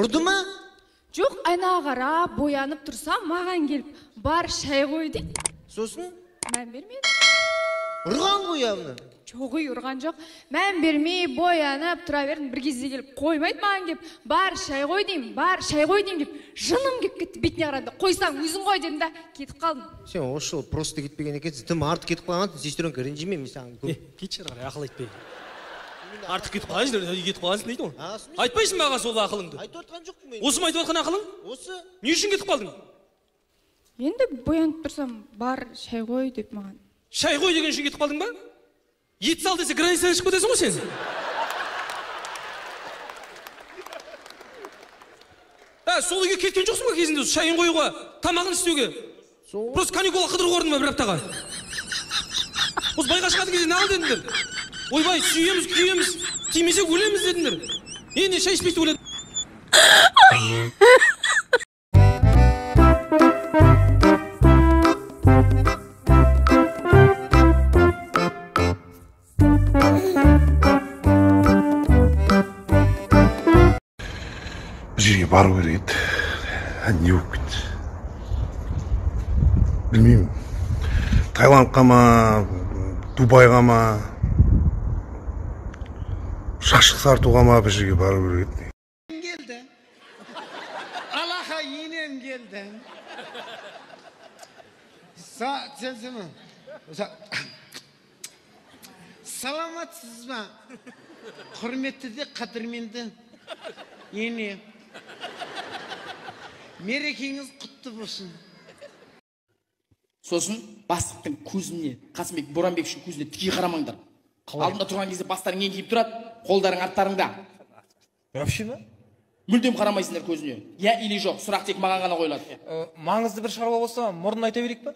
Ұрды ма? Жоқ, айнаға қарап, боянып тұрсам, маған келіп, бар шай қой дейді. Сосын? Мән бермеді. Ұрған ғой яғына? Жоқ, ұрған жоқ. Мән бермей, боянып, тұра бердім. Bir кезде келіп, қоймайды маған келіп, бар шай қой деймін деп, жыным кеп кетті, бетіне қарады. Қойсаң, өзің қой дедім да, кетіп қалдым. Сен осы жол просто кетпеген екенсің. Тым артық кетіп қалған, сестренка ренжіме, мен саған көп. Кетші қарай, ақыл айтпай. Артық кетіп қалғансың дейді ғой. Айтпайсың маған сол ақылыңды. Айтып отқан жоқпын мен. Осы ма айтып отқан ақылың? Осы. Не үшін кетіп қалдың? Енді боянып тұрсам, бар шай қой деп маған. Шай қой деген үшін кетіп қалдың ба? Ет сал десе границадан шығып кетесің ғой сен. Сол үйге кеткен жоқсың ба кезінде шайын қоюға, тамағын істеуге? Просто каникулға қыдырып ордың ба бір аптаға? Осы байға шығатын кезде не ал дедіңдер? Ойбай, сүйеміз, күйеміз, тимесе өлеміз дедіңдер. Не шай ішпейді өледі? Bir жерге бару керек еді. Не болып кетті? Білмеймін. Таиландқа ма, Дубайға ма, шашық сартуға ма бір жерге бару керек еді. Geldi. Allah'a yinem geldi. Selseme. Salamatsız mı? Hürmetli de kadırmenді. Yine. Мерекеңіз құтты болсын. Сосын бастықтың көзіне, Қасымбек Боранбековичтің көзіне тіке қарамаңдар. Алдында тұрған кезде бастарың еңкейіп тұрады, қолдарың арттарыңда. Вообще ма? Мүлдем қарамайсыңдар көзіне. Я или жоқ, сұрақ тек маған ғана қойылады. Маңызды бір шаруа болса, мұрнын айта берейік па?